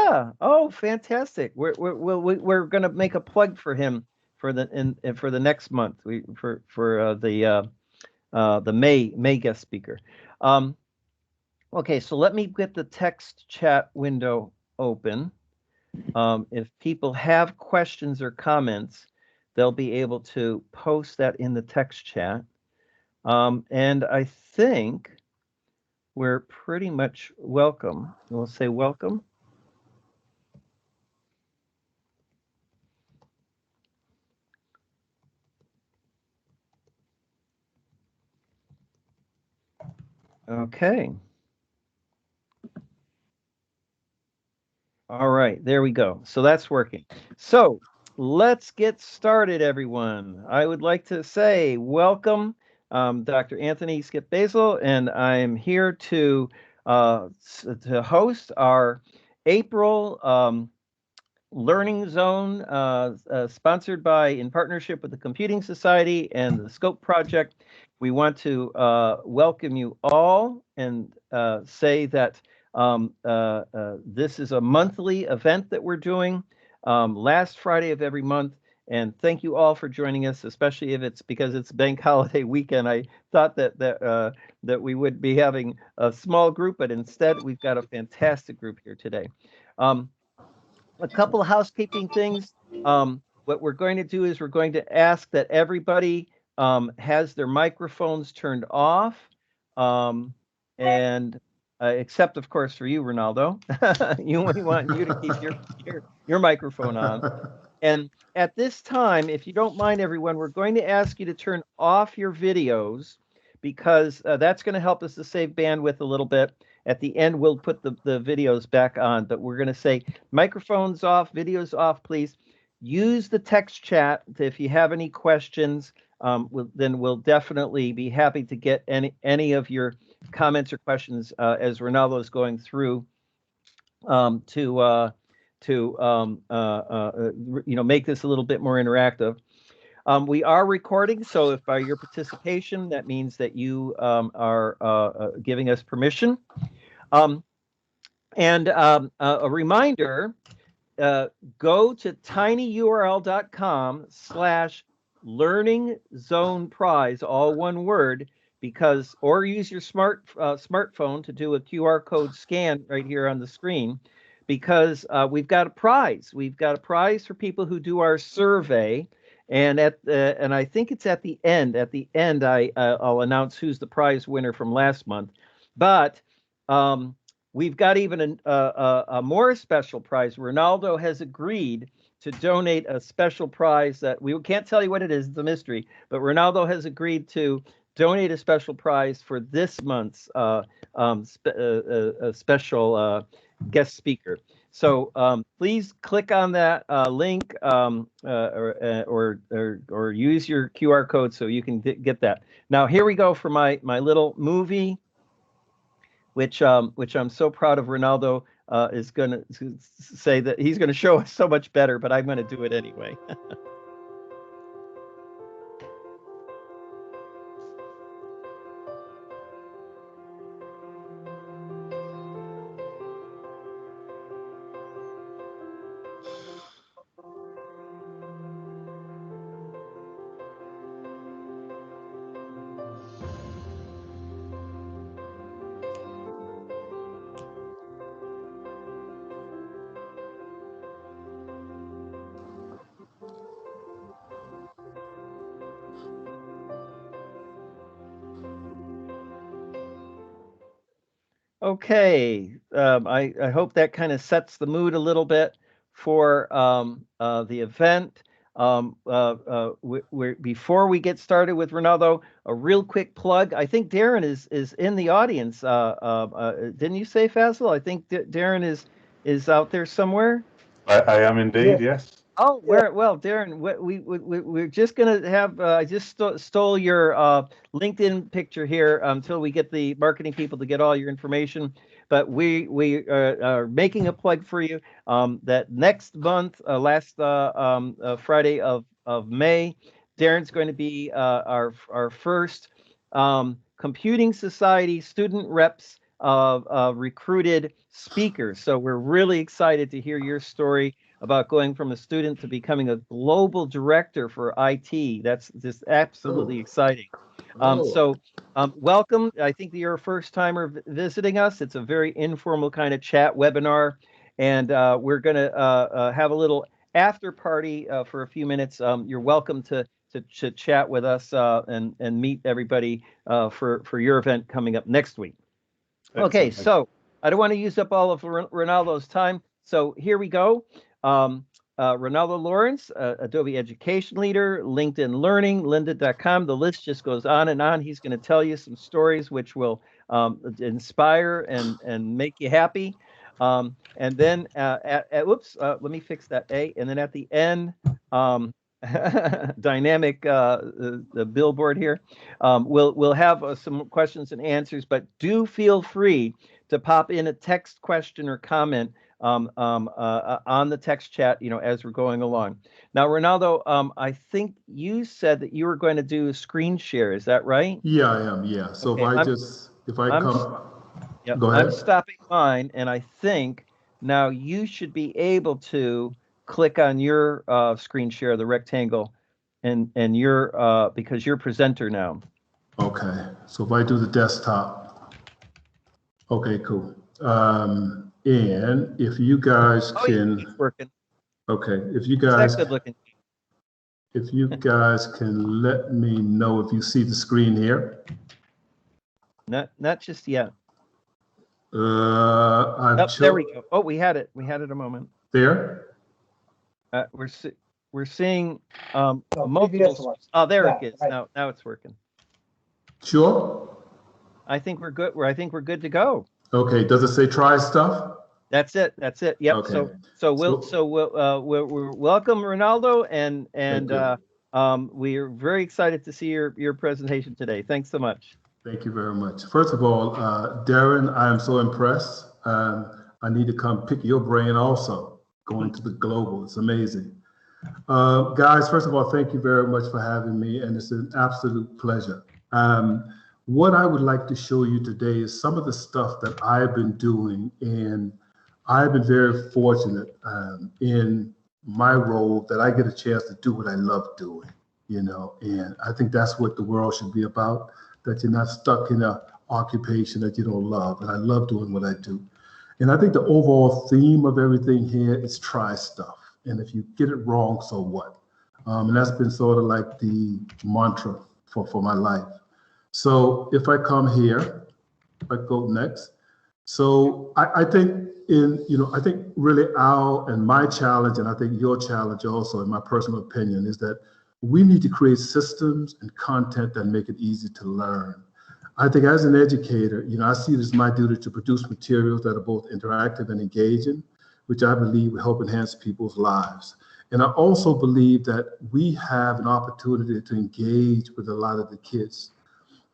Yeah. Oh, fantastic. We're going to make a plug for him for for the next month. For the May guest speaker. Um, okay, so let me get the text chat window open. If people have questions or comments, they'll be able to post that in the text chat. And I think we're pretty much welcome. We'll say welcome. Okay. All right, there we go. So that's working. So let's get started, everyone. I would like to say welcome, Dr. Anthony Skip Basil, and I'm here to host our April Learning Zone, sponsored by, in partnership with the Computing Society and the Scope Project. We want to welcome you all and say that this is a monthly event that we're doing last Friday of every month. And thank you all for joining us, especially if it's because it's bank holiday weekend. I thought that we would be having a small group, but instead we've got a fantastic group here today. A couple of housekeeping things. What we're going to do is we're going to ask that everybody has their microphones turned off, and except of course for you, Ronaldo. We want you to keep your microphone on. And at this time, if you don't mind, everyone, we're going to ask you to turn off your videos because that's going to help us to save bandwidth a little bit. At the end, we'll put the videos back on, but we're going to say microphones off, videos off, please. Use the text chat if you have any questions. Then we'll definitely be happy to get any of your comments or questions as Ronaldo is going through to make this a little bit more interactive. We are recording, so if by your participation, that means that you are giving us permission. And a reminder, go to tinyurl.com/learning-zone-prize, all one word, or use your smartphone to do a QR code scan right here on the screen, because we've got a prize. We've got a prize for people who do our survey. And I think it's at the end. At the end, I'll announce who's the prize winner from last month. But we've got even a more special prize. Ronaldo has agreed to donate a special prize that we can't tell you what it is. It's a mystery. But Ronaldo has agreed to donate a special prize for this month's special guest speaker. So please click on that link or use your QR code so you can get that. Now here we go for my little movie, which I'm so proud of. Ronaldo is going to say that he's going to show us so much better, but I'm going to do it anyway. Okay, I hope that kind of sets the mood a little bit for the event. Before we get started with Ronaldo, a real quick plug. I think Darren is in the audience. Didn't you say, Faisal? I think Darren is out there somewhere. I am indeed, yes. Oh, well, Darren, we're just gonna have. I just stole your LinkedIn picture here until we get the marketing people to get all your information. But we are making a plug for you that next month, last Friday of May, Darren's going to be our first Computing Society Student Reps recruited speakers. So we're really excited to hear your story about going from a student to becoming a global director for IT. That's just absolutely Oh, exciting. oh, Welcome. I think that you're a first timer visiting us. It's a very informal kind of chat webinar, and we're going to have a little after party for a few minutes. You're welcome to chat with us and meet everybody for your event coming up next week. Okay, Excellent. Thank so I don't want to use up all of Ronaldo's time. So here we go. Um, RenaldoLawerence, Adobe Education Leader, LinkedIn Learning, lynda.com. The list just goes on and on. He's going to tell you some stories which will inspire and make you happy. And then, whoops, let me fix that A. And then at the end, dynamic the billboard here. We'll have some questions and answers, but do feel free to pop in a text question or comment on the text chat, as we're going along. Now, Ronaldo, I think you said that you were going to do a screen share. Is that right? yeah, I am. Yeah. So Okay, if I I'm come, yep, go I'm ahead. stopping mine, and I think now you should be able to click on your screen share, the rectangle, and your because you're presenter now. Okay. So if I do the desktop, okay, cool. And if you guys Oh, yeah, it's can, working. okay, It's that good looking. if you guys can let me know if you see the screen here. Not just yet. I've Oh, there we go. Oh, we had it. We had it a moment. there. We're seeing No, previous multiple. one. Oh, there Yeah, it is. right. Now it's working. Sure. I think we're good. I think we're good to go. Okay. Does it say try stuff? That's it. That's it. Yep. Okay. We'll welcome Ronaldo and good. we are very excited to see your presentation today. Thanks so much. Thank you very much. First of all, Darren, I am so impressed. I need to come pick your brain also, going to the global. It's amazing. Guys, first of all, thank you very much for having me, and it's an absolute pleasure. What I would like to show you today is some of the stuff that I've been doing, and I've been very fortunate in my role that I get a chance to do what I love doing, and I think that's what the world should be about, that you're not stuck in an occupation that you don't love, and I love doing what I do. And I think the overall theme of everything here is try stuff. And if you get it wrong, so what? And that's been sort of like the mantra for my life. So if I come here, if I go next. So I think I think really our and my challenge, and I think your challenge also, in my personal opinion, is that we need to create systems and content that make it easy to learn. I think as an educator, I see it as my duty to produce materials that are both interactive and engaging, which I believe will help enhance people's lives. And I also believe that we have an opportunity to engage with a lot of the kids.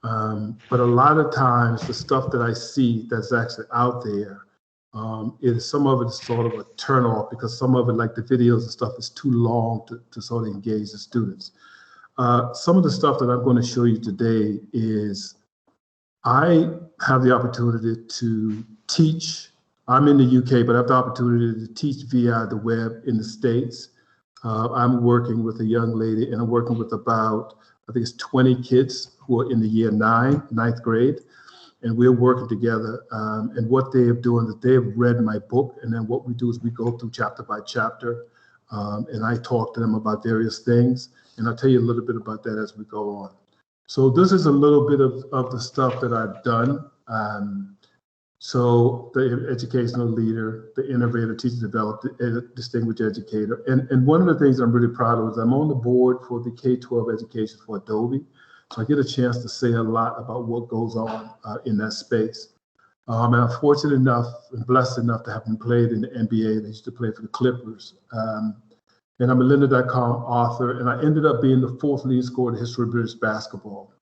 But a lot of times the stuff that I see that's actually out there, some of it is sort of a turn off, because some of it, like the videos and stuff, is too long to sort of engage the students. Some of the stuff that I'm going to show you today is I have the opportunity to teach. I'm in the UK, but I have the opportunity to teach via the web in the States. I'm working with a young lady, and I'm working with about, I think it's 20 kids who are in the year ninth grade. And we're working together. And what they have done is they have read my book. And then what we do is we go through chapter by chapter. And I talk to them about various things. And I'll tell you a little bit about that as we go on. So this is a little bit of the stuff that I've done. So the educational leader, the innovator, teacher, developer, distinguished educator. And one of the things I'm really proud of is I'm on the board for the K-12 education for Adobe. So I get a chance to say a lot about what goes on in that space. And I'm fortunate enough and blessed enough to have been played in the NBA. They used to play for the Clippers. And I'm a lynda.com author, and I ended up being the 4th leading scorer in the history of British basketball.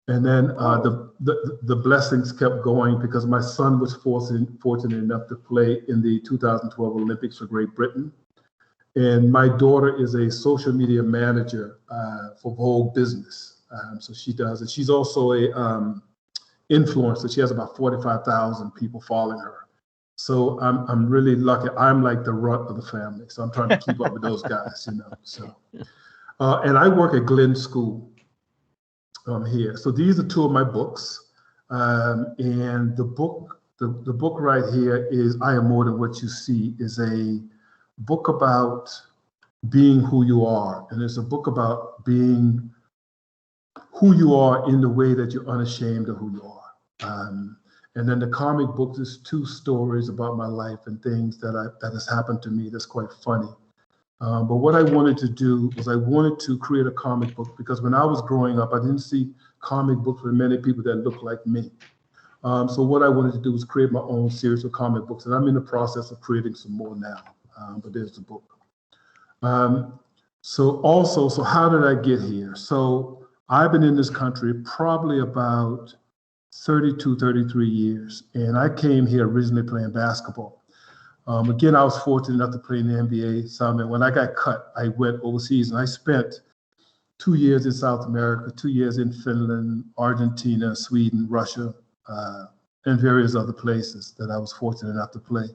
And then the blessings kept going, because my son was fortunate enough to play in the 2012 Olympics for Great Britain. And my daughter is a social media manager for Vogue Business. So she does, and she's also influencer. She has about 45,000 people following her. So I'm really lucky. I'm like the runt of the family. So I'm trying to keep up with those guys, you know. So and I work at Glenn School here. So these are two of my books. And the book right here is I Am More Than What You See, is a book about being who you are. And it's a book about being who you are in the way that you're unashamed of who you are. And then the comic book is two stories about my life and things that has happened to me that's quite funny. But what I wanted to do was I wanted to create a comic book because when I was growing up, I didn't see comic books with many people that looked like me. So what I wanted to do was create my own series of comic books, and I'm in the process of creating some more now. But there's the book. So how did I get here? So I've been in this country probably about 32, 33 years, and I came here originally playing basketball. Again, I was fortunate enough to play in the NBA some, and when I got cut, I went overseas, and I spent 2 years in South America, 2 years in Finland, Argentina, Sweden, Russia, and various other places that I was fortunate enough to play.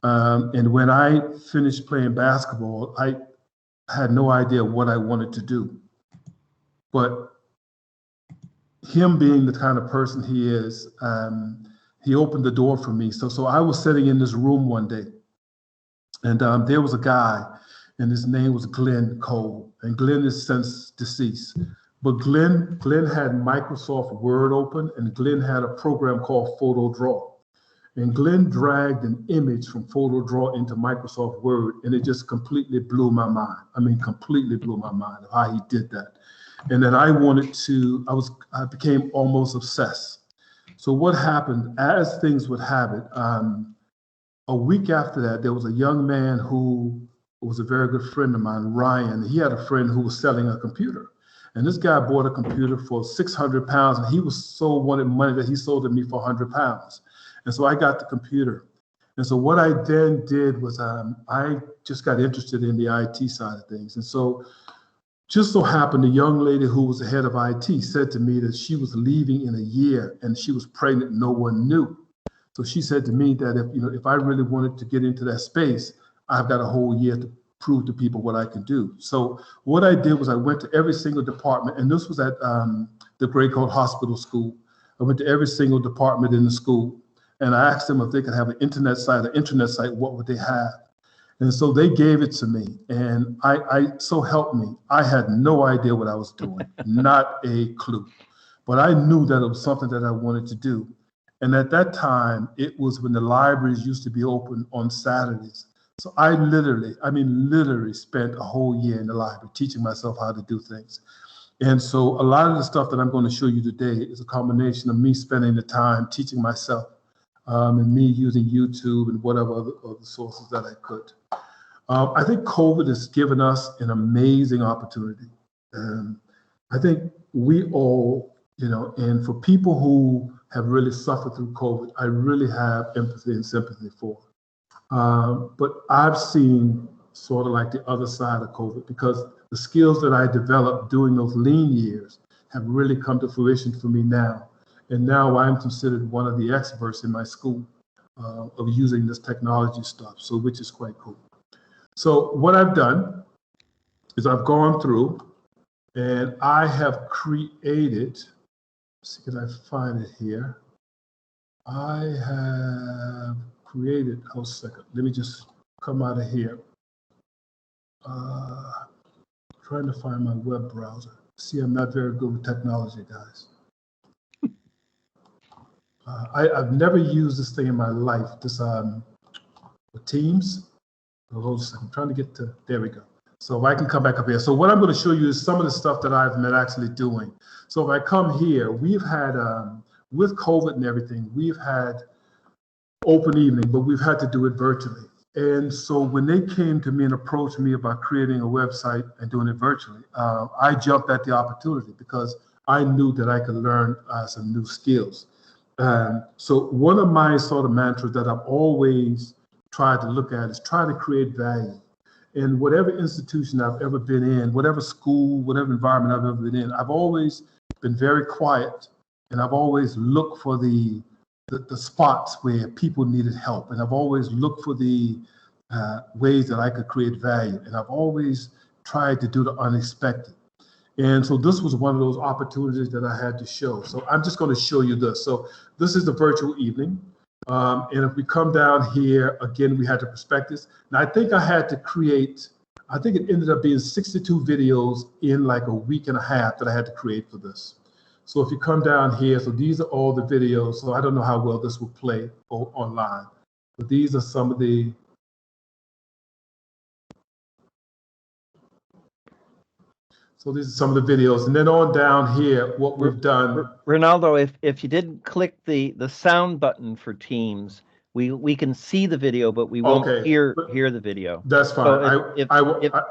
And when I finished playing basketball, I had no idea what I wanted to do. But him being the kind of person he is, he opened the door for me. So I was sitting in this room one day, and there was a guy, and his name was Glenn Cole. And Glenn is since deceased. But Glenn had Microsoft Word open, and Glenn had a program called PhotoDraw. And Glenn dragged an image from PhotoDraw into Microsoft Word, and it just completely blew my mind. I mean, completely blew my mind of how he did that. And then I became almost obsessed. So what happened, as things would have it, a week after that, there was a young man who was a very good friend of mine, Ryan. He had a friend who was selling a computer. And this guy bought a computer for 600 pounds, and he wanted money that he sold to me for 100 pounds. And so I got the computer. And so what I then did was I just got interested in the IT side of things. And so just so happened, the young lady who was the head of IT said to me that she was leaving in a year and she was pregnant, no one knew. So she said to me that if I really wanted to get into that space, I've got a whole year to prove to people what I can do. So what I did was I went to every single department, and this was at the Gray Coat Hospital School. I went to every single department in the school, and I asked them if they could have an internet site, what would they have? And so they gave it to me, and so help me, I had no idea what I was doing, not a clue. But I knew that it was something that I wanted to do. And at that time, it was when the libraries used to be open on Saturdays. So I literally spent a whole year in the library teaching myself how to do things. And so a lot of the stuff that I'm going to show you today is a combination of me spending the time teaching myself and me using YouTube and whatever other sources that I could. I think COVID has given us an amazing opportunity. I think we all, and for people who have really suffered through COVID, I really have empathy and sympathy for. But I've seen sort of like the other side of COVID, because the skills that I developed during those lean years have really come to fruition for me now. And now I'm considered one of the experts in my school of using this technology stuff, so which is quite cool. So what I've done is I've gone through and I have created, let's see, can I find it here? I have created, hold a second, let me just come out of here. Trying to find my web browser. See, I'm not very good with technology, guys. I've never used this thing in my life, this Teams. Hold a second, I'm trying to get to, there we go. So if I can come back up here. So what I'm going to show you is some of the stuff that I've been actually doing. So if I come here, we've had, with COVID and everything, we've had open evening, but we've had to do it virtually. And so when they came to me and approached me about creating a website and doing it virtually, I jumped at the opportunity because I knew that I could learn some new skills. So one of my sort of mantras that I've always tried to look at is try to create value. In whatever institution I've ever been in, whatever school, whatever environment I've ever been in, I've always been very quiet and I've always looked for the spots where people needed help, and I've always looked for the ways that I could create value, and I've always tried to do the unexpected. And so this was one of those opportunities that I had to show. So I'm just going to show you this. So this is the virtual evening. And if we come down here, again, we had the prospectus. Now I think I had to create, I think it ended up being 62 videos in like a week and a half that I had to create for this. So if you come down here, so these are all the videos. So I don't know how well this will play online, but these are some of the, so these are some of the videos. And then on down here, what we've done. Renaldo, if you didn't click the sound button for Teams, we can see the video, but we won't hear the video. That's fine. So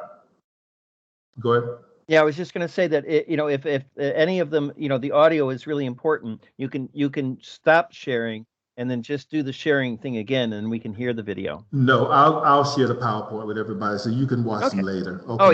go ahead. Yeah, I was just going to say that if any of them, the audio is really important. You can stop sharing and then just do the sharing thing again, and we can hear the video. No, I'll share the PowerPoint with everybody so you can watch them later. Okay. Oh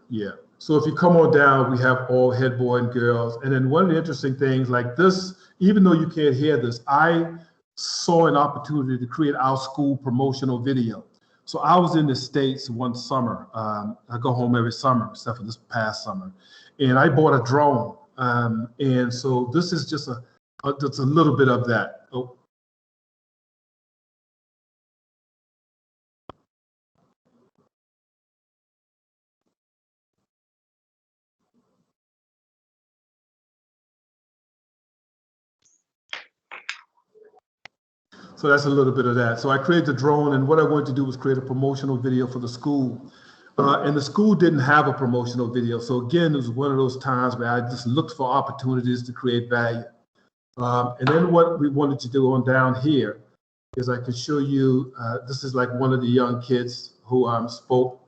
yeah. So if you come on down, we have all head boy and girls, and then one of the interesting things like this, even though you can't hear this, I saw an opportunity to create our school promotional video. So I was in the States one summer. I go home every summer, except for this past summer, and I bought a drone. And so this is just a little bit of that. Oh. So that's a little bit of that. So I created the drone, and what I wanted to do was create a promotional video for the school. And the school didn't have a promotional video. So again, it was one of those times where I just looked for opportunities to create value. And then what we wanted to do on down here is I could show you, this is like one of the young kids who spoke.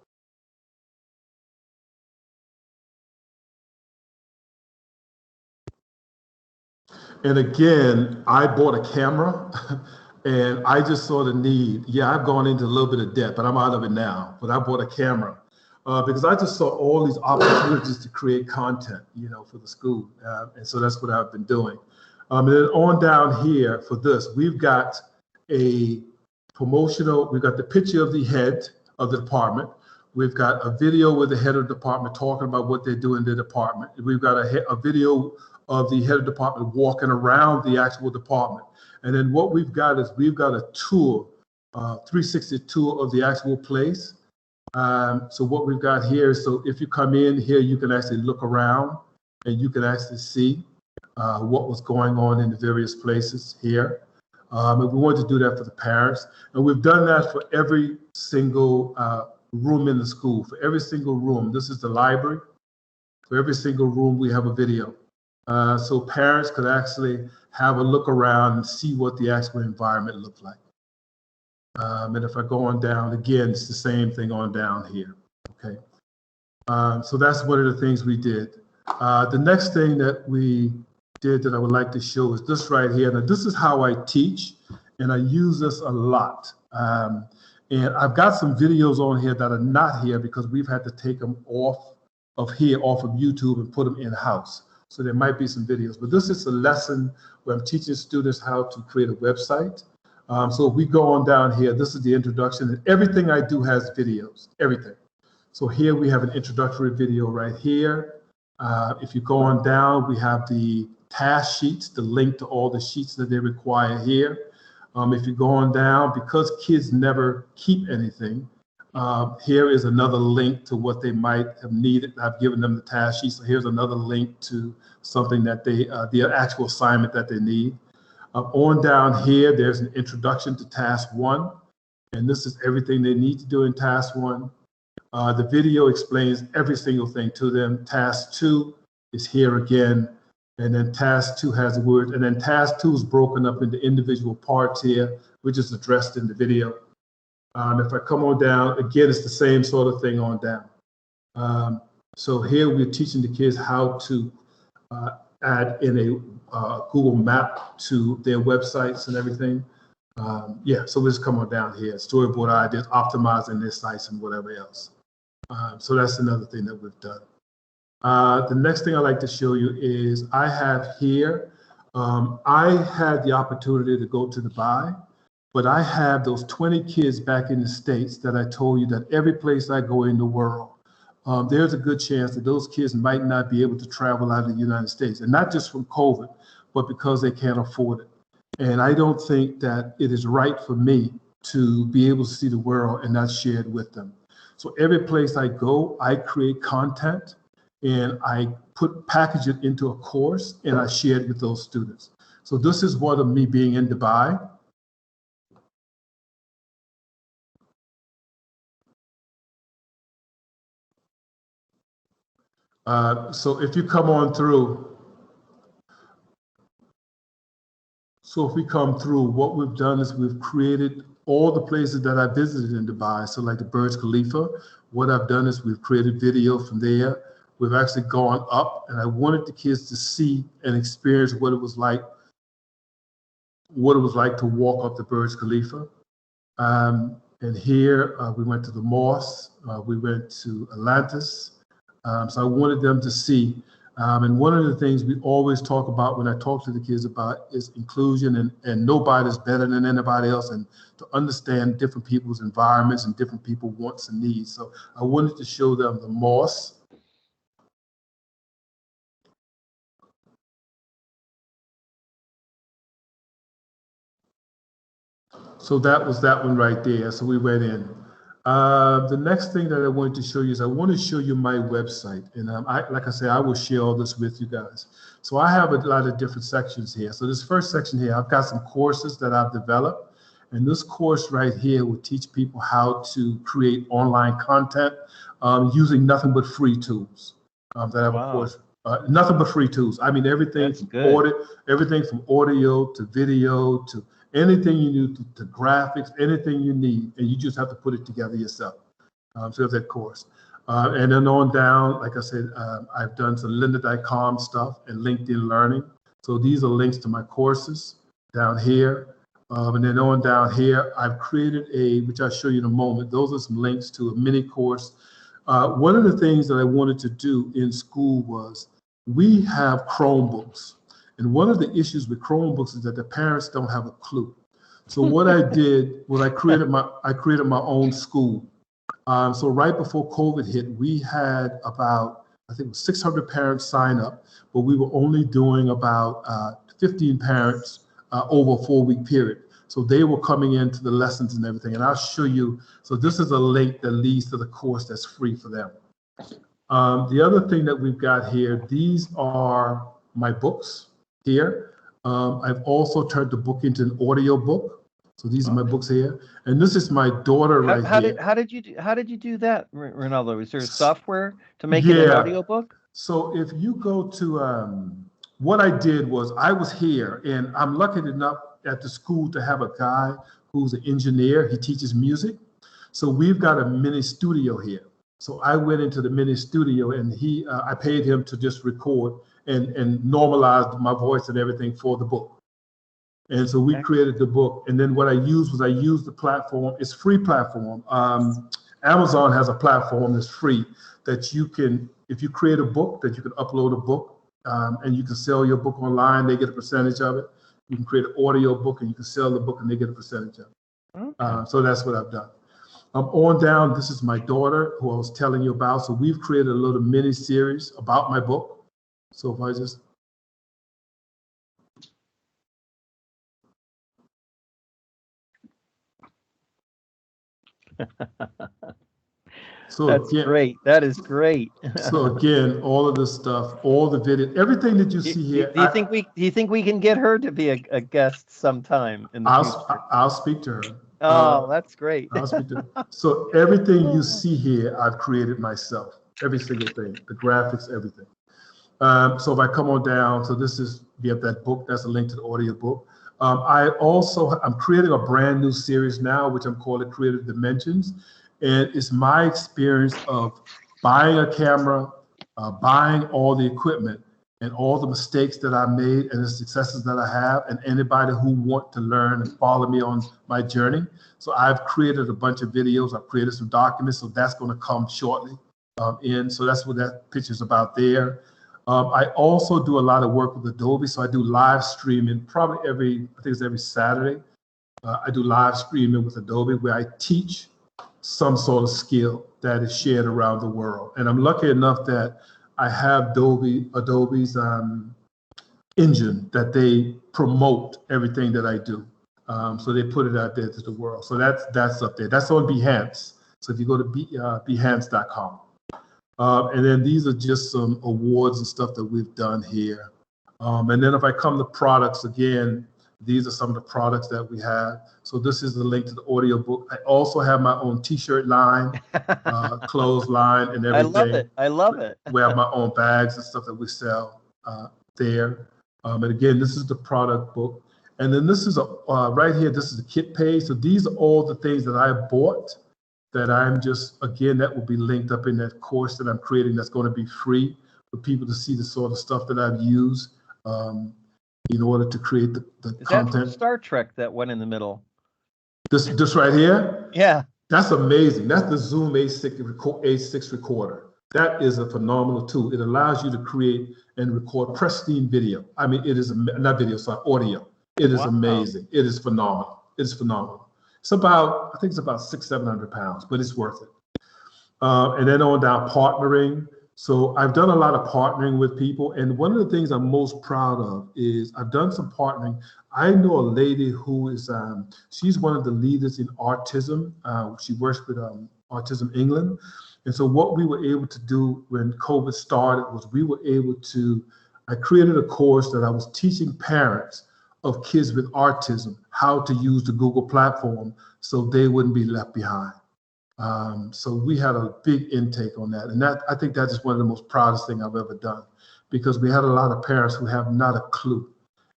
And again, I bought a camera and I just saw the need. Yeah, I've gone into a little bit of debt, but I'm out of it now. But I bought a camera because I just saw all these opportunities to create content, for the school. And so that's what I've been doing. And then on down here for this, we've got a promotional, we've got the picture of the head of the department. We've got a video with the head of the department talking about what they do in the department. We've got a video of the head of the department walking around the actual department. And then what we've got is we've got a tour, 360 tour of the actual place. So what we've got here is, so if you come in here, you can actually look around and you can actually see what was going on in the various places here. And we wanted to do that for the parents. And we've done that for every single room in the school. For every single room, this is the library. For every single room, we have a video. So parents could actually have a look around and see what the actual environment looked like. And if I go on down, again, it's the same thing on down here, okay? So that's one of the things we did. The next thing that we did that I would like to show is this right here. Now, this is how I teach, and I use this a lot. And I've got some videos on here that are not here because we've had to take them off of YouTube and put them in-house. So there might be some videos, but this is a lesson where I'm teaching students how to create a website. So if we go on down here, this is the introduction, and everything I do has videos, everything. So here we have an introductory video right here. If you go on down, we have the task sheets, the link to all the sheets that they require here. If you go on down, because kids never keep anything, here is another link to what they might have needed. I've given them the task sheet, so here's another link to something that they, the actual assignment that they need. On down here, there's an introduction to task 1, and this is everything they need to do in task 1. The video explains every single thing to them. Task 2 is here again, and then task 2 has the word, and then task 2 is broken up into individual parts here, which is addressed in the video. If I come on down, again, it's the same sort of thing on down. So here we're teaching the kids how to add in a Google map to their websites and everything. Yeah, so let's come on down here. Storyboard ideas, optimizing their sites and whatever else. So that's another thing that we've done. The next thing I'd like to show you is I have here, I had the opportunity to go to Dubai, but I have those 20 kids back in the States that I told you that every place I go in the world, there's a good chance that those kids might not be able to travel out of the United States, and not just from COVID, but because they can't afford it. And I don't think that it is right for me to be able to see the world and not share it with them. So every place I go, I create content and I package it into a course and I share it with those students. So this is one of me being in Dubai. So if you come on through, so if we come through, what we've done is we've created all the places that I visited in Dubai. So like the Burj Khalifa, what I've done is we've created video from there. We've actually gone up, and I wanted the kids to see and experience what it was like to walk up the Burj Khalifa. And here we went to the mosque, we went to Atlantis. So I wanted them to see. And one of the things we always talk about when I talk to the kids about is inclusion, and nobody's better than anybody else, and to understand different people's environments and different people's wants and needs. So I wanted to show them the mosque. So that was that one right there. So we went in. The next thing that I wanted to show you is I want to show you my website. And like I said, I will share all this with you guys. So I have a lot of different sections here. So this first section here, I've got some courses that I've developed. And this course right here will teach people how to create online content using nothing but free tools. That I have a course. Nothing but free tools. I mean, everything from audio to video to anything you need to graphics, anything you need, and you just have to put it together yourself. So that course. And then on down, like I said, I've done some lynda.com stuff and LinkedIn Learning. So these are links to my courses down here. And then on down here, I've created which I'll show you in a moment. Those are some links to a mini course. One of the things that I wanted to do in school was we have Chromebooks. And one of the issues with Chromebooks is that the parents don't have a clue. So what I did was I created my own school. So right before COVID hit, we had about, I think it was 600 parents sign up, but we were only doing about 15 parents over a 4-week period. So they were coming into the lessons and everything. And I'll show you. So this is a link that leads to the course that's free for them. The other thing that we've got here, these are my books here. I've also turned the book into an audio book. So these are my books here. And this is my daughter right here. How did you do that, Renaldo? Is there software to make it an audio book? So if you go to, what I did was I was here, and I'm lucky enough at the school to have a guy who's an engineer. He teaches music. So we've got a mini studio here. So I went into the mini studio, and I paid him to just record and normalize my voice and everything for the book. And so we created the book. And then what I used the platform. It's a free platform. Amazon has a platform that's free that you can, if you create a book, that you can upload a book and you can sell your book online. They get a percentage of it. You can create an audio book and you can sell the book and they get a percentage of it. Okay. So that's what I've done. On down, this is my daughter who I was telling you about. So we've created a little mini series about my book. So if I just. So that's great. That is great. So again, all of this stuff, all the video, everything that you see here. Do you think we can get her to be a guest sometime in the future? I'll speak to her. Oh, that's great. I'll speak to her. So everything you see here, I've created myself. Every single thing, the graphics, everything. So if I come on down, so we have that book. That's a link to the audio book. I'm creating a brand new series now, which I'm calling Creative Dimensions. And it's my experience of buying a camera, buying all the equipment and all the mistakes that I made and the successes that I have, and anybody who want to learn and follow me on my journey. So I've created a bunch of videos. I've created some documents. So that's going to come shortly. in. So that's what that picture's about there. I also do a lot of work with Adobe. So I do live streaming probably I think it's every Saturday. I do live streaming with Adobe where I teach some sort of skill that is shared around the world. And I'm lucky enough that I have Adobe's engine that they promote everything that I do. So they put it out there to the world. So that's up there. That's on Behance. So if you go to behance.com. And then these are just some awards and stuff that we've done here. And then if I come to products again, these are some of the products that we have. So this is the link to the audio book. I also have my own t-shirt line, clothes line and everything. I love it. We have my own bags and stuff that we sell there. And again, this is the product book. And then this is right here, this is the kit page. So these are all the things that I bought that I'm just, again, that will be linked up in that course that I'm creating that's going to be free for people to see the sort of stuff that I've used in order to create the Is content. that from Star Trek that one in the middle? This right here? Yeah. That's amazing. That's the Zoom A6 recorder. That is a phenomenal tool. It allows you to create and record pristine video. I mean, it is, not video, sorry, audio. It is amazing. It is phenomenal. It is phenomenal. It's about, I think it's about 600-700 pounds, but it's worth it. And then on down partnering. So I've done a lot of partnering with people. And one of the things I'm most proud of is I've done some partnering. I know a lady who is, she's one of the leaders in autism. She works with Autism England. And so what we were able to do when COVID started was I created a course that I was teaching parents of kids with autism how to use the Google platform so they wouldn't be left behind. So we had a big intake on that. And I think that is one of the most proudest things I've ever done, because we had a lot of parents who have not a clue.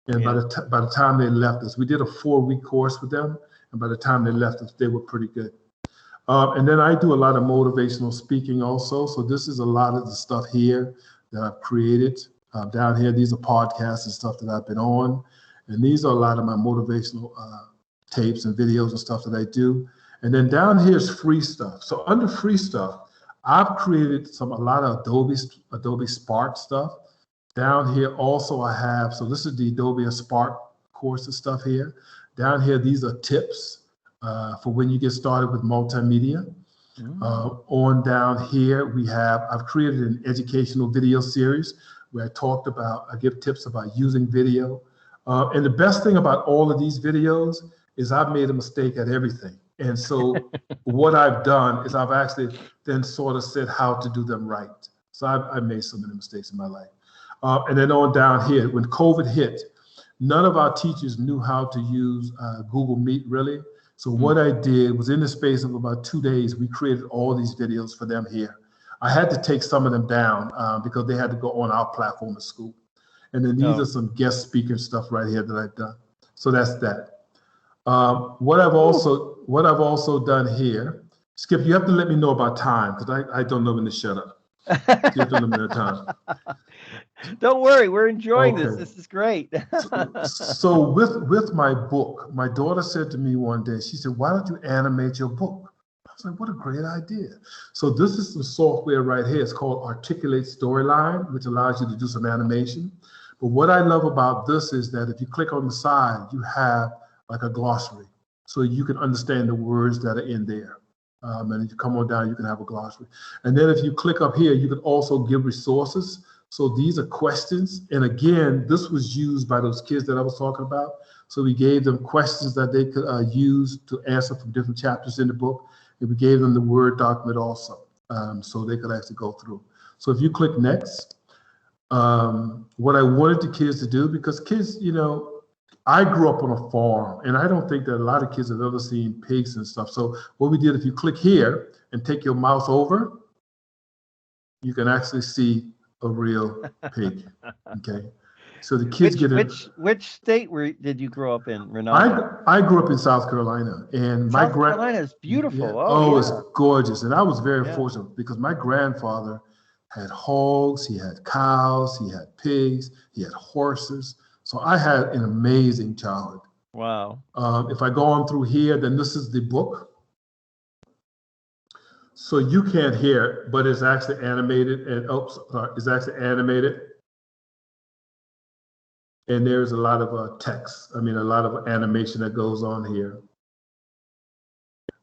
And by the time they left us, we did a 4-week course with them. And by the time they left us, they were pretty good. And then I do a lot of motivational speaking also. So this is a lot of the stuff here that I've created. Down here, these are podcasts and stuff that I've been on. And these are a lot of my motivational tapes and videos and stuff that I do. And then down here is free stuff. So under free stuff, I've created a lot of Adobe Spark stuff. Down here also I have, so this is the Adobe Spark course and stuff here. Down here, these are tips for when you get started with multimedia. On down here, I've created an educational video series where I give tips about using video. And the best thing about all of these videos is I've made a mistake at everything. And so what I've done is I've actually then sort of said how to do them right. So I've made so many mistakes in my life. And then on down here, when COVID hit, none of our teachers knew how to use Google Meet really. So what I did was in the space of about 2 days, we created all these videos for them here. I had to take some of them down because they had to go on our platform at school. And then these are some guest speaker stuff right here that I've done. So that's that. What I've also done here, Skip, you have to let me know about time because I don't know when to shut up. You have to let me know time. Don't worry, we're enjoying this. This is great. So with my book, my daughter said to me one day, she said, "Why don't you animate your book?" I was like, what a great idea. So this is some software right here. It's called Articulate Storyline, which allows you to do some animation. But what I love about this is that if you click on the side, you have like a glossary. So you can understand the words that are in there. And if you come on down, you can have a glossary. And then if you click up here, you can also give resources. So these are questions. And again, this was used by those kids that I was talking about. So we gave them questions that they could use to answer from different chapters in the book. And we gave them the Word document also, so they could actually go through. So if you click next, what I wanted the kids to do, because kids, I grew up on a farm, and I don't think that a lot of kids have ever seen pigs and stuff. So what we did, if you click here and take your mouse over, you can actually see a real pig. Okay, so the kids Which state did you grow up in, Renaldo? I grew up in South Carolina, and South Carolina is beautiful. Yeah. It's gorgeous, and I was very fortunate because my grandfather had hogs, he had cows, he had pigs, he had horses. So I had an amazing childhood. Wow. If I go on through here, then this is the book. So you can't hear it, but it's actually animated, and it's actually animated. And there's a lot of text. I mean, a lot of animation that goes on here.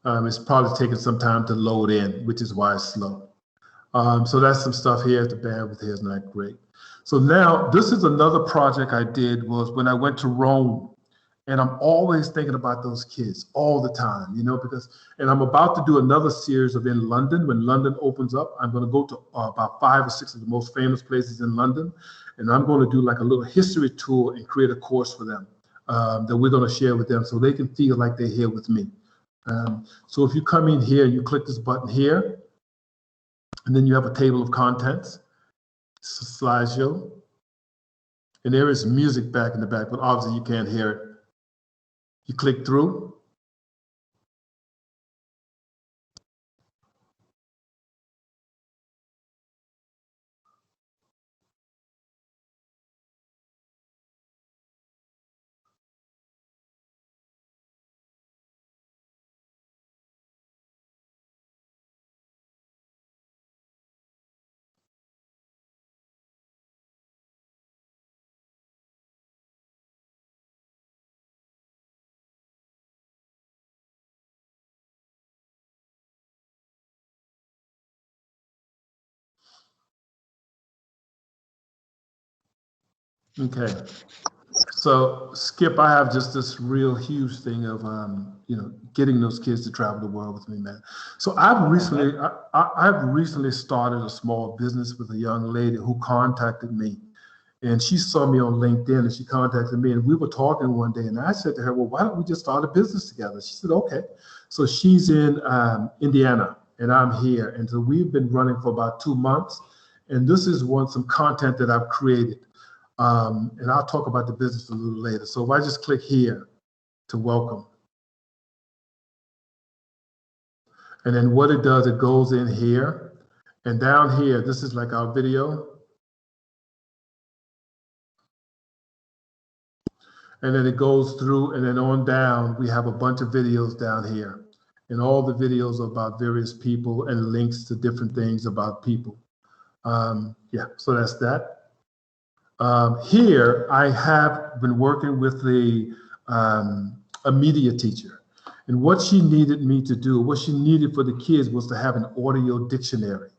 It's probably taking some time to load in, which is why it's slow. So that's some stuff here. The bandwidth here is not great. So now this is another project I did was when I went to Rome, and I'm always thinking about those kids all the time, you know, and I'm about to do another series of in London. When London opens up, I'm going to go to about 5 or 6 of the most famous places in London, and I'm going to do like a little history tour and create a course for them that we're going to share with them so they can feel like they're here with me. So if you come in here, you click this button here, and then you have a table of contents, slideshow, and there is music back in the back, but obviously you can't hear it. You click through. Okay. So Skip, I have just this real huge thing of getting those kids to travel the world with me, man. So I've recently started a small business with a young lady who contacted me, and she saw me on LinkedIn and she contacted me, and we were talking one day, and I said to her, well, why don't we just start a business together? She said, okay. So she's in Indiana and I'm here, and so we've been running for about 2 months, and this is some content that I've created. And I'll talk about the business a little later. So if I just click here to welcome, and then what it does, it goes in here, and down here, this is like our video. And then it goes through, and then on down, we have a bunch of videos down here. And all the videos are about various people and links to different things about people. Yeah, so that's that. Here, I have been working with a media teacher. And what she needed me to do, what she needed for the kids was to have an audio dictionary.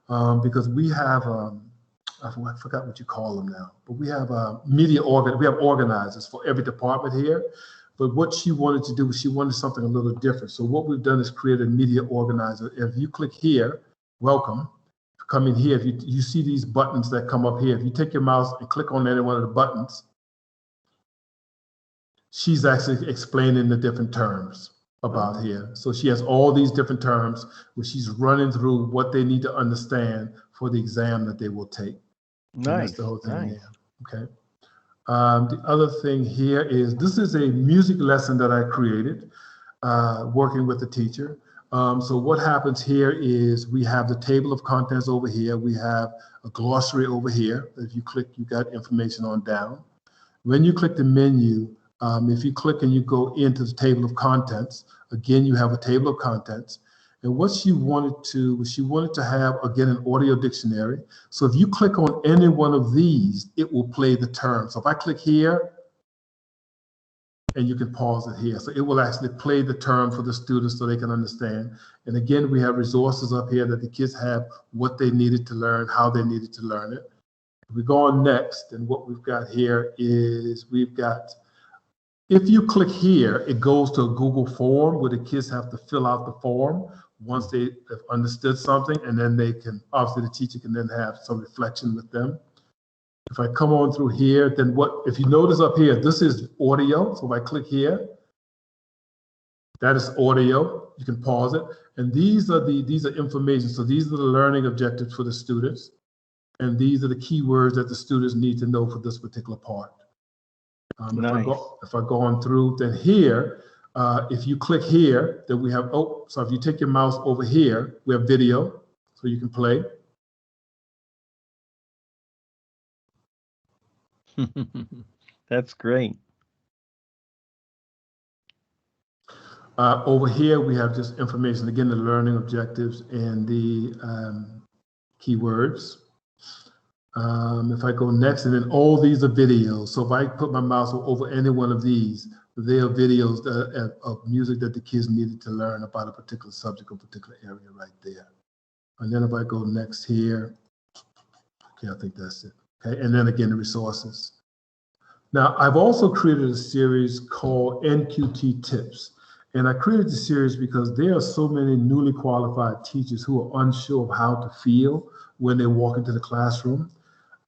Because we have, I forgot what you call them now, but we have we have organizers for every department here. But what she wanted to do was she wanted something a little different. So what we've done is create a media organizer. If you click here, welcome. Come in here, if you see these buttons that come up here, if you take your mouse and click on any one of the buttons, she's actually explaining the different terms about here. So she has all these different terms where she's running through what they need to understand for the exam that they will take. Nice. And that's the whole thing Nice. there. Okay. The other thing here is this is a music lesson that I created working with the teacher. So what happens here is we have the table of contents over here. We have a glossary over here. If you click, you got information on down. When you click the menu, if you click and you go into the table of contents, again, you have a table of contents. And what she wanted to have, again, an audio dictionary. So if you click on any one of these, it will play the term. So if I click here, and you can pause it here. So it will actually play the term for the students so they can understand. And again, we have resources up here that the kids have what they needed to learn, how they needed to learn it. If we go on next, and what we've got here is if you click here, it goes to a Google form where the kids have to fill out the form once they have understood something, and then obviously the teacher can then have some reflection with them. If I come on through here, then if you notice up here, this is audio. So if I click here, that is audio. You can pause it. And these are information. So these are the learning objectives for the students. And these are the keywords that the students need to know for this particular part. Nice. If I go on through, then here, if you click here, then we have, so if you take your mouse over here, we have video, so you can play. That's great. Over here, we have just information, again, the learning objectives and the keywords. If I go next, and then all these are videos. So if I put my mouse over any one of these, they are videos of music that the kids needed to learn about a particular subject or particular area right there. And then if I go next here, okay, I think that's it. Okay, and then again, the resources. Now, I've also created a series called NQT Tips. And I created the series because there are so many newly qualified teachers who are unsure of how to feel when they walk into the classroom.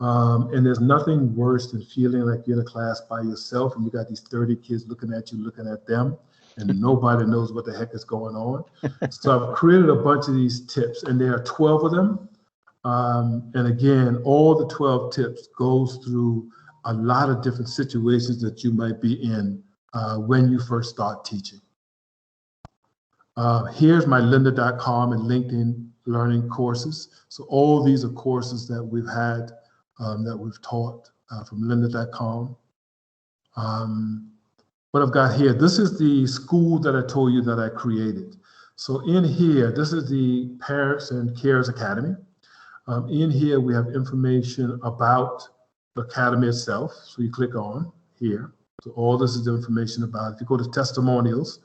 And there's nothing worse than feeling like you're in a class by yourself and you got these 30 kids looking at you, looking at them, and nobody knows what the heck is going on. So I've created a bunch of these tips, and there are 12 of them. And again, all the 12 tips goes through a lot of different situations that you might be in when you first start teaching. Here's my lynda.com and LinkedIn learning courses. So all these are courses that we've had, that we've taught from lynda.com. What I've got here, this is the school that I told you that I created. So in here, this is the Parents and Cares Academy. In here, we have information about the Academy itself. So you click on here. So all this is the information about it. If you go to testimonials,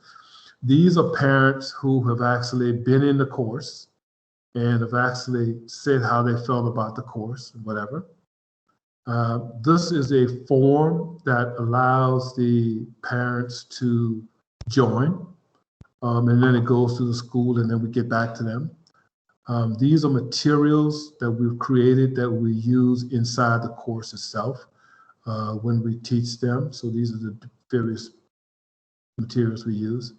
these are parents who have actually been in the course and have actually said how they felt about the course and whatever. This is a form that allows the parents to join, and then it goes to the school, and then we get back to them. These are materials that we've created that we use inside the course itself when we teach them. So these are the various materials we use.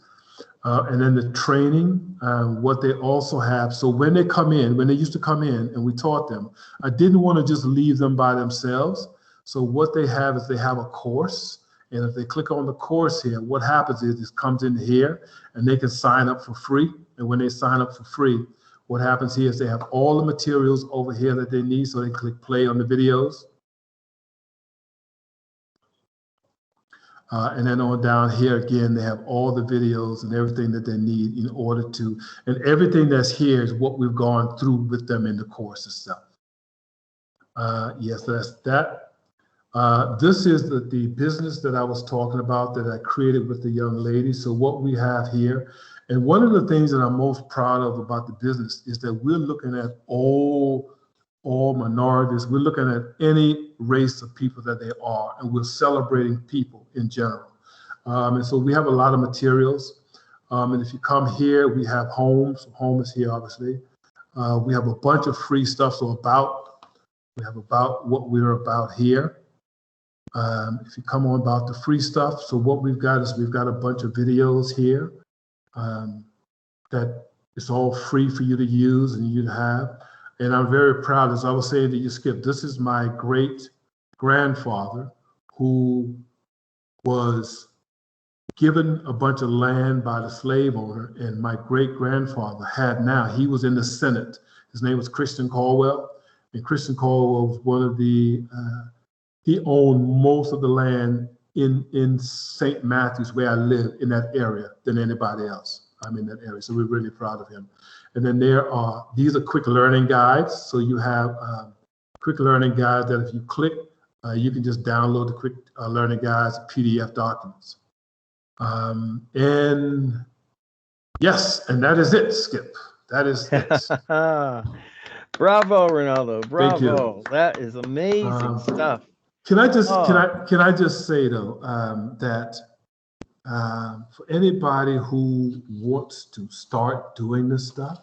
And then the training, what they also have. So when they come in, when they used to come in and we taught them, I didn't want to just leave them by themselves. So what they have is they have a course. And if they click on the course here, what happens is this comes in here and they can sign up for free. And when they sign up for free, what happens here is they have all the materials over here that they need. So they click play on the videos. And then on down here, again, they have all the videos and everything that they need in order to, and everything that's here is what we've gone through with them in the course itself. Yes, that's that. This is the business that I was talking about that I created with the young lady. So what we have here, and one of the things that I'm most proud of about the business is that we're looking at all minorities. We're looking at any race of people that they are, and we're celebrating people in general. And so we have a lot of materials. And if you come here, we have homes. Home is here, obviously. We have a bunch of free stuff. So we have about what we're about here. If you come on about the free stuff, so what we've got is we've got a bunch of videos here that it's all free for you to use and you to have. And I'm very proud, as I was saying to you, Skip, this is my great-grandfather who was given a bunch of land by the slave owner, and my great-grandfather had now, he was in the Senate. His name was Christian Caldwell, and Christian Caldwell was one of the, he owned most of the land in St. Matthews, where I live, in that area, than anybody else. I'm in that area, so we're really proud of him. And then these are quick learning guides. So you have quick learning guides that if you click, you can just download the quick learning guides, PDF documents. And yes, and that is it, Skip. That is it. Bravo, Renaldo. Bravo. Thank you. That is amazing stuff. Can I just say though that for anybody who wants to start doing this stuff,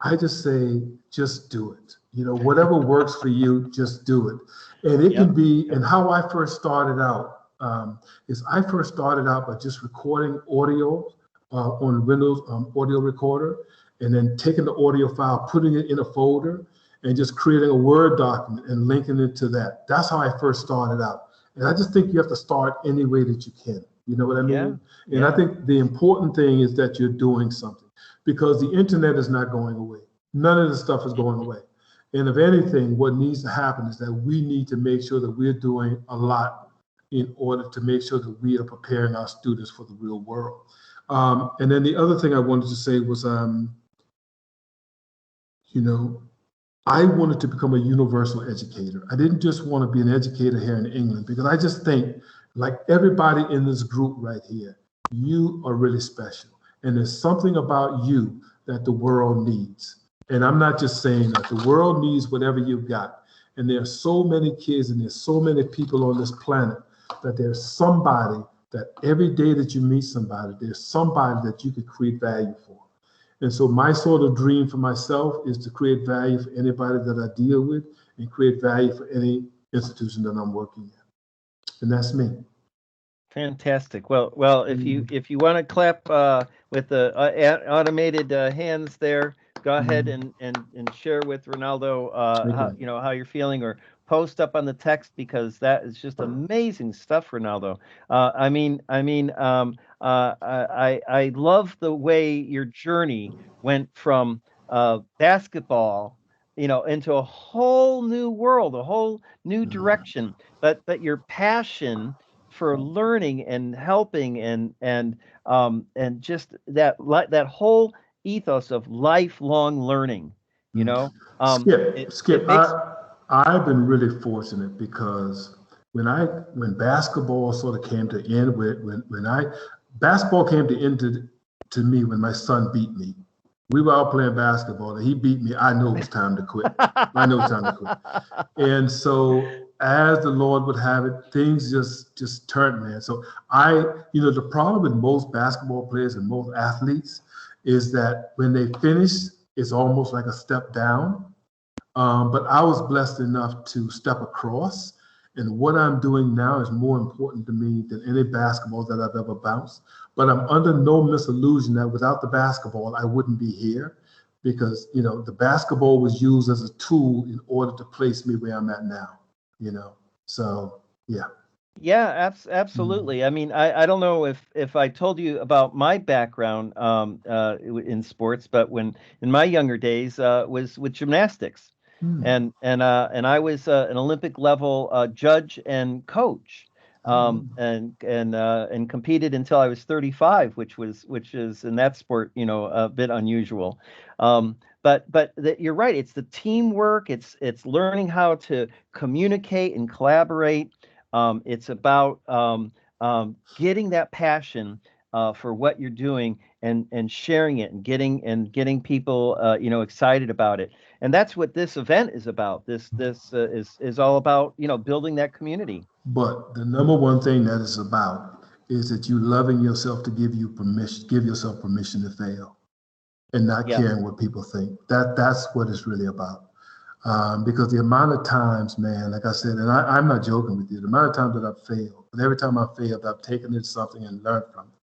I just say, just do it. You know, whatever works for you, just do it. And it can be, and how I first started out is I first started out by just recording audio on Windows audio recorder, and then taking the audio file, putting it in a folder, and just creating a Word document and linking it to that. That's how I first started out. And I just think you have to start any way that you can. You know what I mean? Yeah. And I think the important thing is that you're doing something, because the internet is not going away. None of the stuff is going away. And if anything, what needs to happen is that we need to make sure that we're doing a lot in order to make sure that we are preparing our students for the real world. And then the other thing I wanted to say was, I wanted to become a universal educator. I didn't just want to be an educator here in England, because I just think, like everybody in this group right here, you are really special. And there's something about you that the world needs. And I'm not just saying that. The world needs whatever you've got. And there are so many kids and there's so many people on this planet that there's somebody that every day that you meet somebody, there's somebody that you could create value for. And so my sort of dream for myself is to create value for anybody that I deal with and create value for any institution that I'm working in. And that's me. Fantastic. Well, if you want to clap with the automated hands there, go ahead and share with Ronaldo how you're feeling, or post up on the text, because that is just amazing stuff, Ronaldo. I love the way your journey went from basketball, into a whole new world, a whole new direction. But your passion for learning and helping and just that whole ethos of lifelong learning, Skip, it makes I've been really fortunate, because when basketball sort of came to end, basketball came to end to me when my son beat me. We were out playing basketball and he beat me. I knew it was time to quit. I knew it was time to quit. And so, as the Lord would have it, things just turned, man. So the problem with most basketball players and most athletes is that when they finish, it's almost like a step down. But I was blessed enough to step across. And what I'm doing now is more important to me than any basketball that I've ever bounced. But I'm under no misillusion that without the basketball, I wouldn't be here, because, the basketball was used as a tool in order to place me where I'm at now, So, yeah. Yeah, absolutely. I mean, I don't know if I told you about my background in sports, but in my younger days was with gymnastics. And I was an Olympic level judge and coach, and competed until I was 35, which is in that sport, a bit unusual. But you're right. It's the teamwork. It's learning how to communicate and collaborate. It's about getting that passion for what you're doing and sharing it and getting people excited about it. And that's what this event is about. This is all about building that community. But the number one thing that it's about is that you loving yourself to give yourself permission to fail, and not caring what people think. That's what it's really about. Because the amount of times, man, like I said, and I'm not joking with you, the amount of times that I've failed, but every time I failed, I've taken it something and learned from it.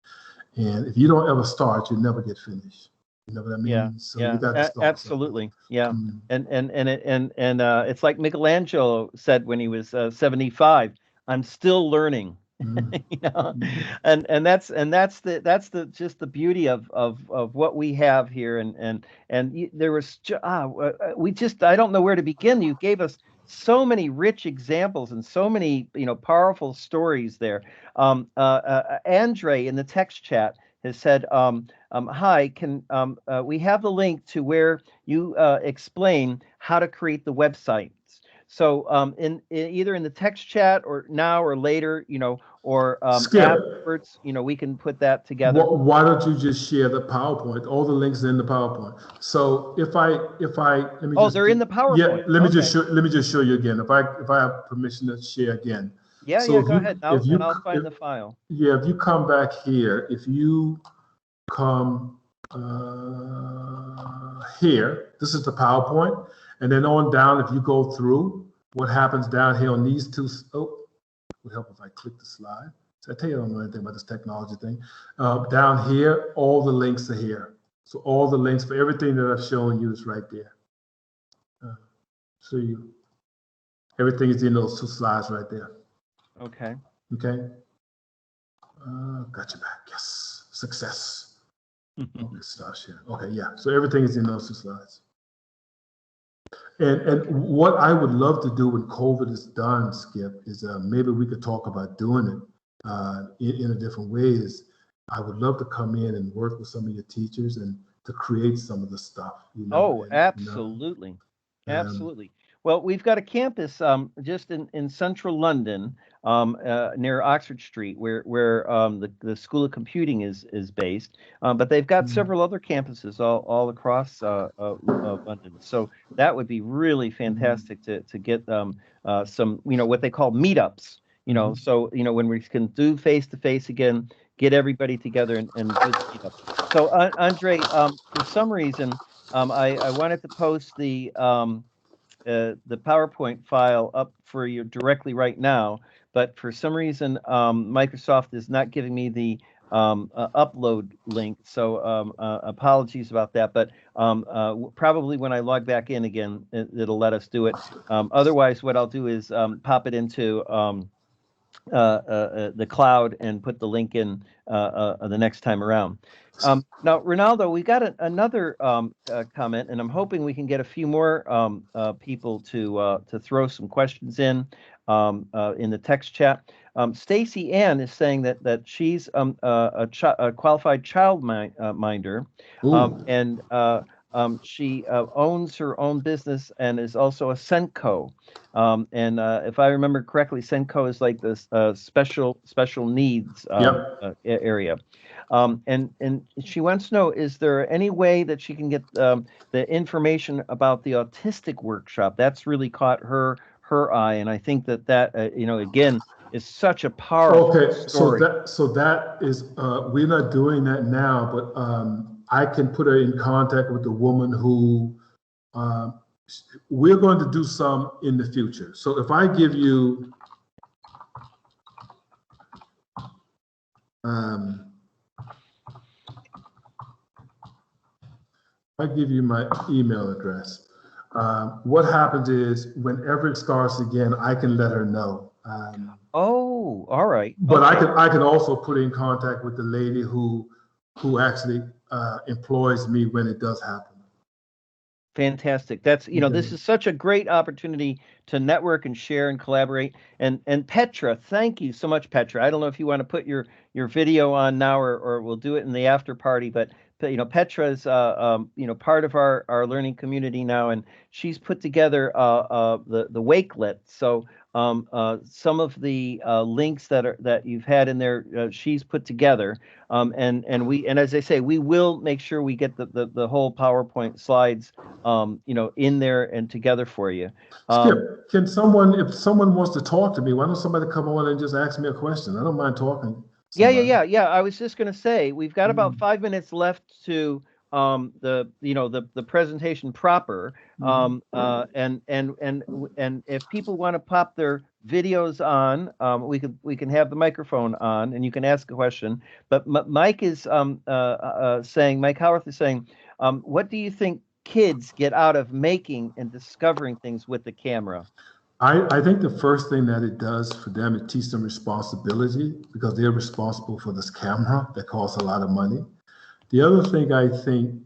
And if you don't ever start, you never get finished. You know what I mean? Yeah, So you got to start. absolutely. Yeah. And it's like Michelangelo said when he was 75, I'm still learning. And that's the just the beauty of what we have here. There was I don't know where to begin. You gave us so many rich examples and so many powerful stories there. Andre in the text chat has said, hi, can we have the link to where you explain how to create the websites? So in either in the text chat or now or later, or afterwards, we can put that together. Why don't you just share the PowerPoint? All the links are in the PowerPoint. So if I let me they're in the PowerPoint. Yeah, let me just show you again. If I have permission to share again. Yeah, go ahead. I'll find the file. Yeah, if you come back here, if you come here, this is the PowerPoint, and then on down, if you go through, what happens down here on these two, it would help if I click the slide. So I tell you, I don't know anything about this technology thing. Down here, all the links are here. So all the links for everything that I've shown you is right there. So everything is in those two slides right there. Okay. Okay. Got you back. Yes. Success. Okay, stop sharing. Okay, yeah. So everything is in those two slides. And what I would love to do when COVID is done, Skip, is maybe we could talk about doing it in a different way. I would love to come in and work with some of your teachers and to create some of the stuff, Oh, and, absolutely. um, Absolutely. Well, we've got a campus just in central London, near Oxford Street, where the School of Computing is based. But they've got mm, several other campuses all across London. So that would be really mm, fantastic to get some, what they call meetups. mhm. So when we can do face to face again, get everybody together and do the meetups. So Andre, for some reason. I wanted to post the PowerPoint file up for you directly right now, but for some reason, Microsoft is not giving me the upload link. So apologies about that, but probably when I log back in again, it'll let us do it. Otherwise, what I'll do is pop it into the cloud and put the link in the next time around. Now, Ronaldo, we got another comment, and I'm hoping we can get a few more people to throw some questions in the text chat. Stacy Ann is saying that she's a qualified child minder, Ooh, and she owns her own business and is also a Senko. And if I remember correctly, Senko is like this special needs yep. area. And she wants to know, is there any way that she can get the information about the autistic workshop? That's really caught her eye, and I think that again is such a powerful Okay, story. so that is we're not doing that now, but I can put her in contact with the woman who we're going to do some in the future. So if I give you my email address, what happens is whenever it starts again, I can let her know. Oh, all right. But Okay. I can also put in contact with the lady who actually employs me when it does happen. Fantastic. That's, this Okay. is such a great opportunity to network and share and collaborate. And Petra, thank you so much, Petra. I don't know if you want to put your video on now or we'll do it in the after party, but Petra is part of our learning community now, and she's put together the Wakelet. So some of the links that you've had in there, she's put together. And as I say, we will make sure we get the whole PowerPoint slides in there and together for you. Skip, can someone, if someone wants to talk to me, why don't somebody come on and just ask me a question? I don't mind talking to somebody. Yeah. I was just going to say we've got about Mm, 5 minutes left to the presentation proper. mhm. And if people want to pop their videos on, we can have the microphone on and you can ask a question. But Mike is saying, Mike Howarth is saying, what do you think kids get out of making and discovering things with the camera? I think the first thing that it does for them is teach them responsibility because they're responsible for this camera that costs a lot of money. The other thing I think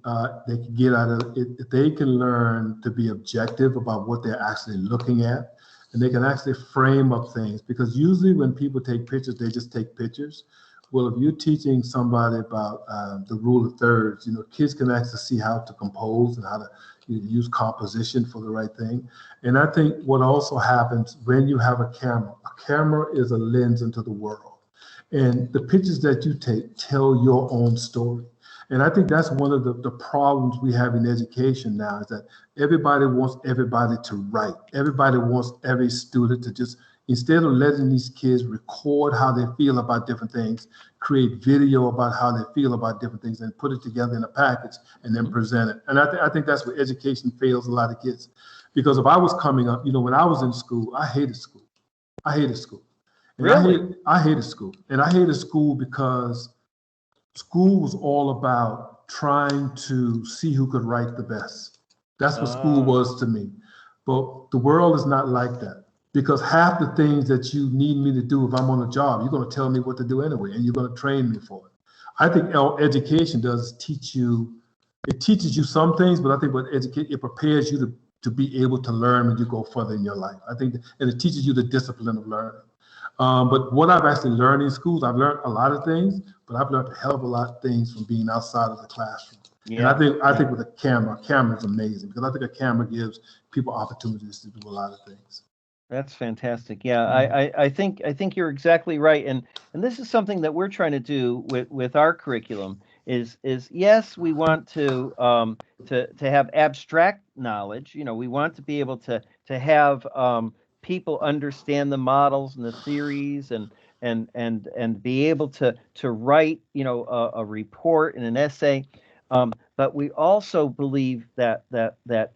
they can get out of it, if they can learn to be objective about what they're actually looking at, and they can actually frame up things. Because usually when people take pictures, they just take pictures. Well, if you're teaching somebody about the rule of thirds, kids can actually see how to compose and how to use composition for the right thing. And I think what also happens when you have a camera is a lens into the world. And the pictures that you take tell your own story. And I think that's one of the problems we have in education now is that everybody wants everybody to write. Everybody wants every student to just, instead of letting these kids record how they feel about different things, create video about how they feel about different things and put it together in a package and then present it. And I think that's where education fails a lot of kids. Because if I was coming up, when I was in school, I hated school. I hated school. And Really? I hated school. And I hated school because school was all about trying to see who could write the best. That's what school was to me. But the world is not like that because half the things that you need me to do if I'm on a job, you're going to tell me what to do anyway, and you're going to train me for it. I think education does teach you, it teaches you some things, but I think it prepares you to be able to learn when you go further in your life. I think, and it teaches you the discipline of learning. But what I've actually learned in schools, I've learned a lot of things, but I've learned a hell of a lot of things from being outside of the classroom. Yeah. And I think with a camera is amazing, because I think a camera gives people opportunities to do a lot of things. That's fantastic. Yeah, I think you're exactly right, and this is something that we're trying to do with our curriculum. Is yes, we want to have abstract knowledge. You know, we want to be able to have people understand the models and the theories, and be able to write, you know, a report and an essay. But we also believe that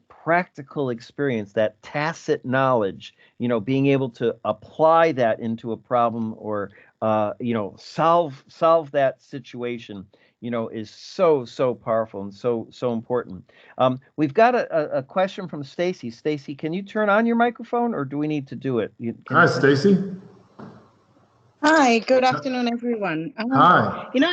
practical experience, that tacit knowledge, you know, being able to apply that into a problem, or you know, solve that situation, you know, is so powerful and so important. We've got a question from Stacy. Stacy, can you turn on your microphone, or do we need to do it? Hi, Stacy. Hi, good afternoon, everyone. Hi. You know,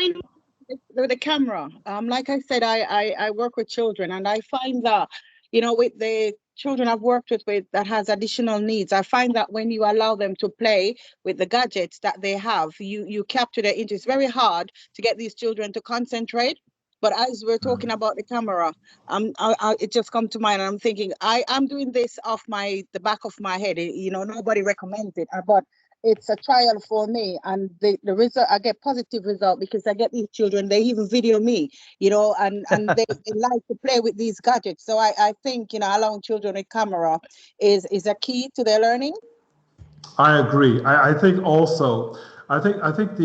with the camera, like I said, I work with children, and I find that, you know, with the children I've worked with that has additional needs, I find that when you allow them to play with the gadgets that they have, you capture their interest. It's very hard to get these children to concentrate. But as we're talking about the camera, it just come to mind, and I'm thinking, I'm doing this off the back of my head. You know, nobody recommends it, but it's a trial for me, and the result, I get positive result, because I get these children, they even video me, you know, and they like to play with these gadgets. So I think, you know, allowing children a camera is a key to their learning. I agree. I think also, I think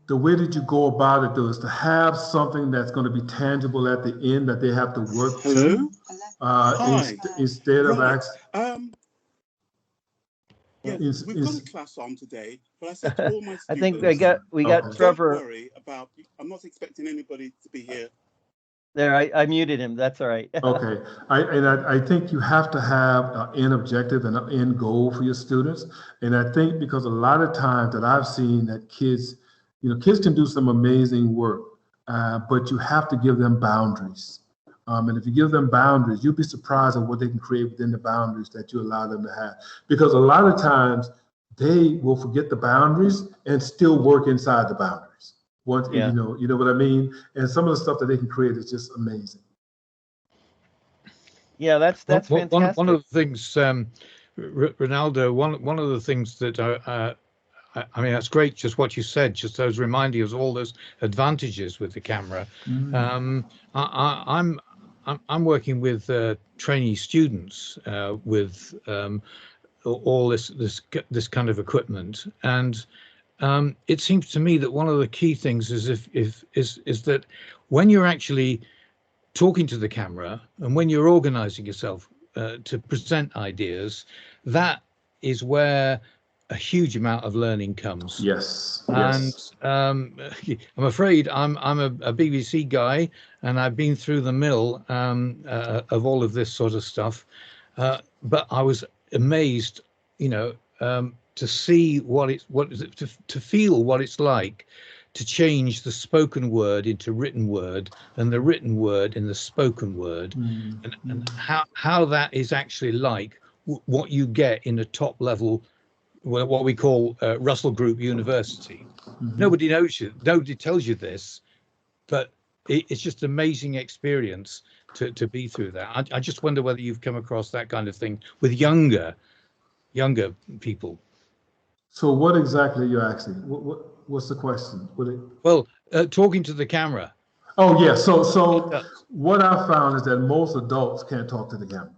the way that you go about it, though, is to have something that's going to be tangible at the end that they have to work through, instead of yeah, we've got a class on today, but I said to all my students, I think we got Trevor. Don't worry about, I'm not expecting anybody to be here. There, I muted him. That's all right. Okay. I think you have to have an end objective and an end goal for your students. And I think, because a lot of times that I've seen that kids, you know, kids can do some amazing work, but you have to give them boundaries. And if you give them boundaries, you'll be surprised at what they can create within the boundaries that you allow them to have. Because a lot of times they will forget the boundaries and still work inside the boundaries. Once, you know what I mean? And some of the stuff that they can create is just amazing. Yeah, that's fantastic. One of the things, Renaldo, one of the things that I mean, that's great, just what you said, just those reminding us all those advantages with the camera. I'm working with trainee students with all this kind of equipment, and it seems to me that one of the key things is that when you're actually talking to the camera and when you're organizing yourself to present ideas, that is where a huge amount of learning comes. Yes. And I'm afraid I'm a BBC guy, and I've been through the mill of all of this sort of stuff. But I was amazed, you know, to see to feel what it's like to change the spoken word into written word, and the written word in the spoken word, and how that is actually like what you get in a top level, what we call Russell Group University. Nobody knows you, nobody tells you this, but it's just an amazing experience to be through that. I just wonder whether you've come across that kind of thing with younger people. So what exactly are you asking? What's the question? Well, talking to the camera. Oh yeah. So what I found is that most adults can't talk to the camera.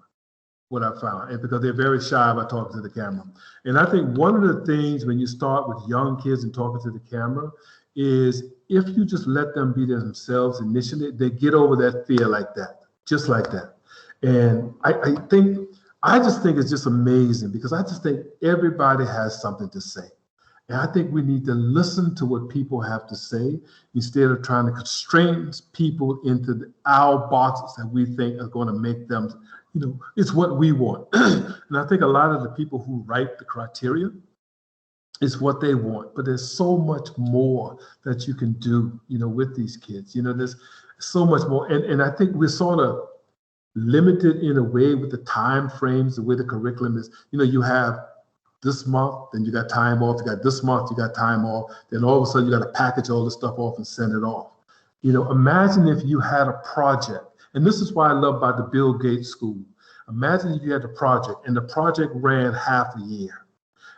What I found, and because they're very shy about talking to the camera. And I think one of the things when you start with young kids and talking to the camera is, if you just let them be themselves initially, they get over that fear like that, just like that. And I just think it's just amazing, because I just think everybody has something to say. And I think we need to listen to what people have to say instead of trying to constrain people into our boxes that we think are going to make them, you know, it's what we want. And I think a lot of the people who write the criteria is what they want, but there's so much more that you can do, you know, with these kids. You know, there's so much more. And I think we're sort of limited in a way with the time frames, the way the curriculum is. You know, you have this month, then you got time off. You got this month, you got time off. Then all of a sudden you got to package all this stuff off and send it off. You know, imagine if you had a project, and this is why I love about the Bill Gates School. Imagine if you had a project and the project ran half a year.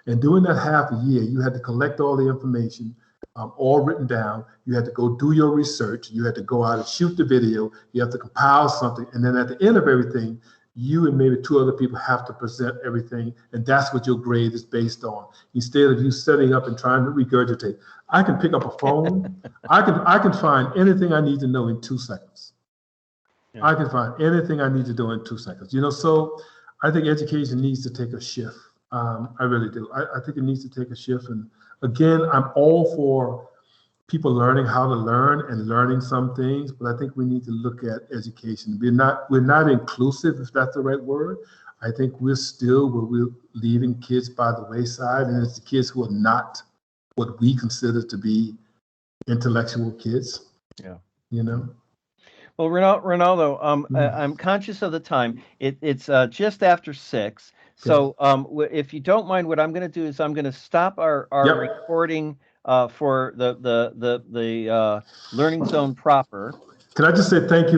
And during that half a year, you had to collect all the information, all written down. You had to go do your research. You had to go out and shoot the video. You have to compile something. And then at the end of everything, you and maybe 2 other people have to present everything. And that's what your grade is based on. Instead of you setting up and trying to regurgitate. I can pick up a phone. I can find anything I need to know in 2 seconds. Yeah. I can find anything I need to do in 2 seconds. You know, so I think education needs to take a shift. I really do. I think it needs to take a shift. And again, I'm all for people learning how to learn and learning some things, but I think we need to look at education. We're not inclusive, if that's the right word. I think we're still where we're leaving kids by the wayside, and it's the kids who are not what we consider to be intellectual kids. Yeah. You know? Well, Renaldo, I'm conscious of the time. It's just after 6. So if you don't mind, what I'm going to do is I'm going to stop our recording for the Learning Zone proper. Can I just say thank you